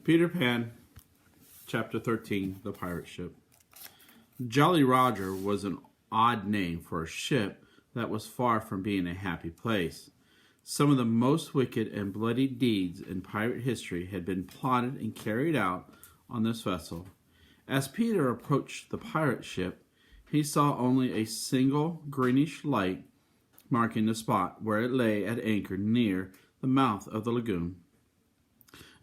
Peter Pan, Chapter 13, The Pirate Ship. Jolly Roger was an odd name for a ship that was far from being a happy place. Some of the most wicked and bloody deeds in pirate history had been plotted and carried out on this vessel. As Peter approached the pirate ship, he saw only a single greenish light marking the spot where it lay at anchor near the mouth of the lagoon.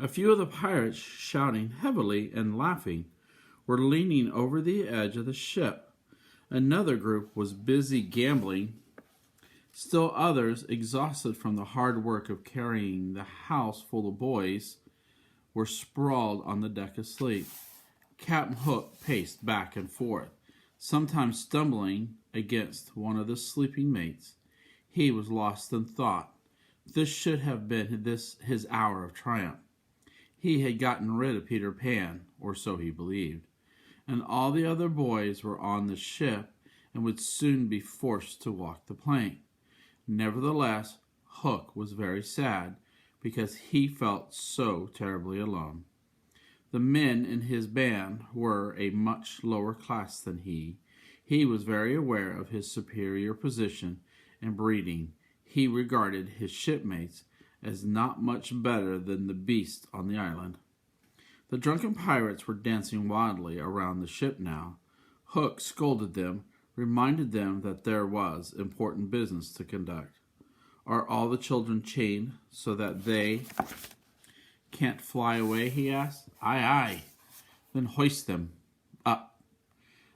A few of the pirates, shouting heavily and laughing, were leaning over the edge of the ship. Another group was busy gambling. Still others, exhausted from the hard work of carrying the house full of boys, were sprawled on the deck asleep. Captain Hook paced back and forth, sometimes stumbling against one of the sleeping mates. He was lost in thought. This should have been his hour of triumph. He had gotten rid of Peter Pan, or so he believed, and all the other boys were on the ship and would soon be forced to walk the plank. Nevertheless, Hook was very sad because he felt so terribly alone. The men in his band were a much lower class than he. He was very aware of his superior position and breeding. He regarded his shipmates as not much better than the beasts on the island. The drunken pirates were dancing wildly around the ship now. Hook scolded them, reminded them that there was important business to conduct. Are all the children chained so that they can't fly away, he asked. Aye, aye. Then hoist them up.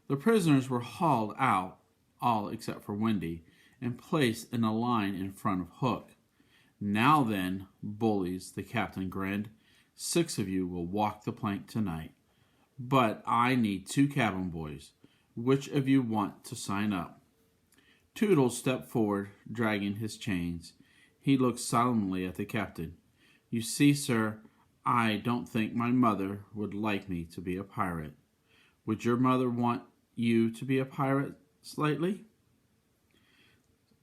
The prisoners were hauled out, all except for Wendy, and placed in a line in front of Hook. Now then, bullies, the captain grinned. 6 of you will walk the plank tonight. But I need 2 cabin boys. Which of you want to sign up? Toodles stepped forward, dragging his chains. He looked solemnly at the captain. You see, sir, I don't think my mother would like me to be a pirate. Would your mother want you to be a pirate, Slightly?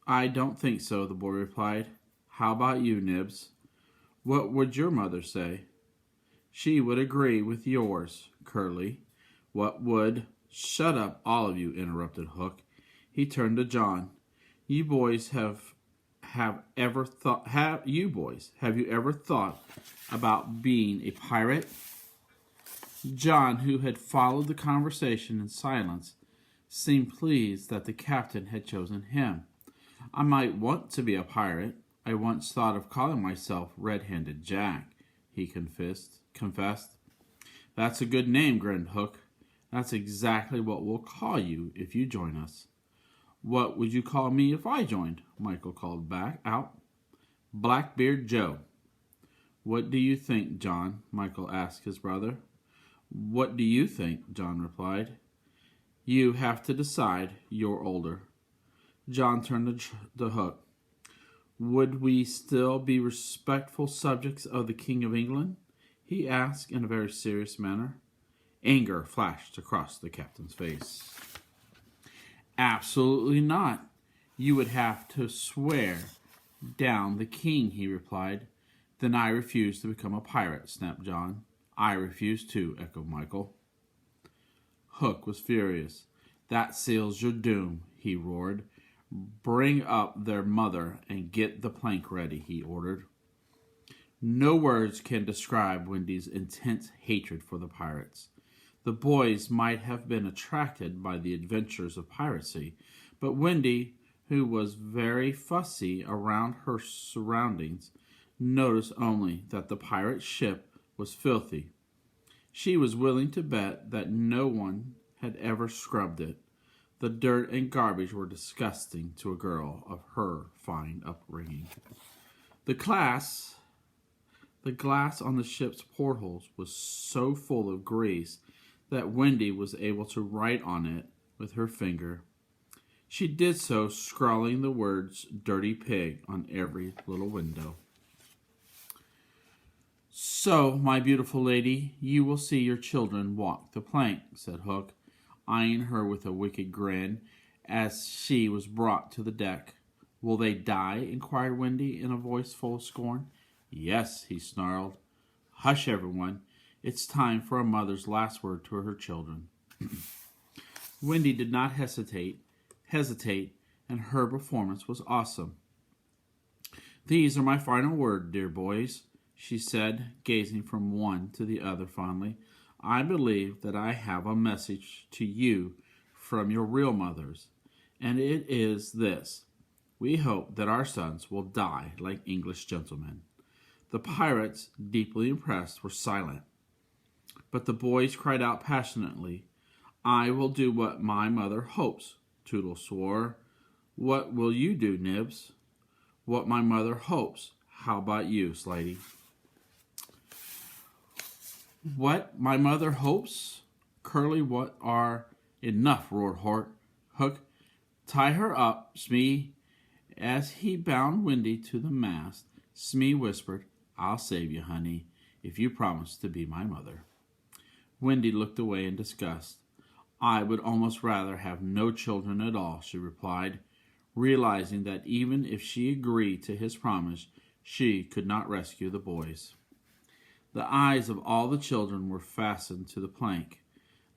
I don't think so, the boy replied. How about you, Nibs? What would your mother say? She would agree with yours, Curly. What would... Shut up, all of you, interrupted Hook. He turned to John. You boys have you ever thought about being a pirate? John, who had followed the conversation in silence, seemed pleased that the captain had chosen him. I might want to be a pirate. I once thought of calling myself Red-Handed Jack, he confessed. That's a good name, grinned Hook. That's exactly what we'll call you if you join us. What would you call me if I joined? Michael called back out. Blackbeard Joe. What do you think, John? Michael asked his brother. What do you think? John replied. You have to decide. You're older. John turned to Hook. Would we still be respectful subjects of the King of England? He asked in a very serious manner. Anger flashed across the captain's face. Absolutely not. You would have to swear down the king, he replied. Then I refuse to become a pirate, snapped John. I refuse too, echoed Michael. Hook was furious. That seals your doom, he roared. Bring up their mother and get the plank ready, he ordered. No words can describe Wendy's intense hatred for the pirates. The boys might have been attracted by the adventures of piracy, but Wendy, who was very fussy around her surroundings, noticed only that the pirate ship was filthy. She was willing to bet that no one had ever scrubbed it. The dirt and garbage were disgusting to a girl of her fine upbringing. The glass on the ship's portholes was so full of grease that Wendy was able to write on it with her finger. She did so, scrawling the words "dirty pig" on every little window. So, my beautiful lady, you will see your children walk the plank, said Hook, eyeing her with a wicked grin as she was brought to the deck. Will they die? Inquired Wendy in a voice full of scorn. Yes, he snarled. Hush, everyone. It's time for a mother's last word to her children. Wendy did not hesitate, and her performance was awesome. These are my final words, dear boys, she said, gazing from one to the other fondly. I believe that I have a message to you from your real mothers, and it is this. We hope that our sons will die like English gentlemen. The pirates, deeply impressed, were silent. But the boys cried out passionately, I will do what my mother hopes. Toodles swore. What will you do, Nibs? What my mother hopes. How about you, Slatey? What my mother hopes? Curly, what are... Enough, roared Hook. Tie her up, Smee. As he bound Wendy to the mast, Smee whispered, I'll save you, honey, if you promise to be my mother. Wendy looked away in disgust. I would almost rather have no children at all, she replied, realizing that even if she agreed to his promise, she could not rescue the boys. The eyes of all the children were fastened to the plank.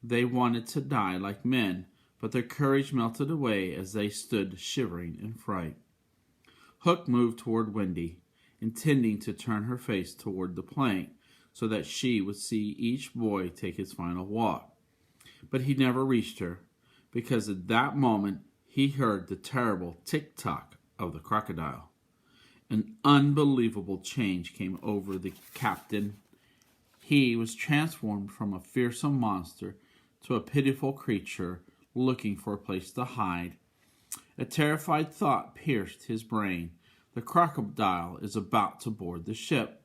They wanted to die like men, but their courage melted away as they stood shivering in fright. Hook moved toward Wendy, intending to turn her face toward the plank so that she would see each boy take his final walk. But he never reached her, because at that moment he heard the terrible tick-tock of the crocodile. An unbelievable change came over the captain. He was transformed from a fearsome monster to a pitiful creature looking for a place to hide. A terrified thought pierced his brain. The crocodile is about to board the ship.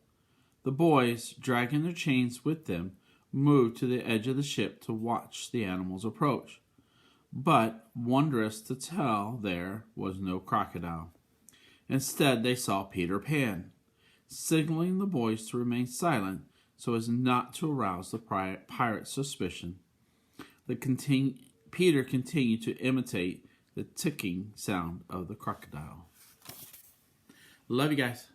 The boys, dragging their chains with them, moved to the edge of the ship to watch the animals approach. But, wondrous to tell, there was no crocodile. Instead, they saw Peter Pan, signaling the boys to remain silent so as not to arouse the pirate's suspicion. Peter continued to imitate the ticking sound of the crocodile. Love you guys.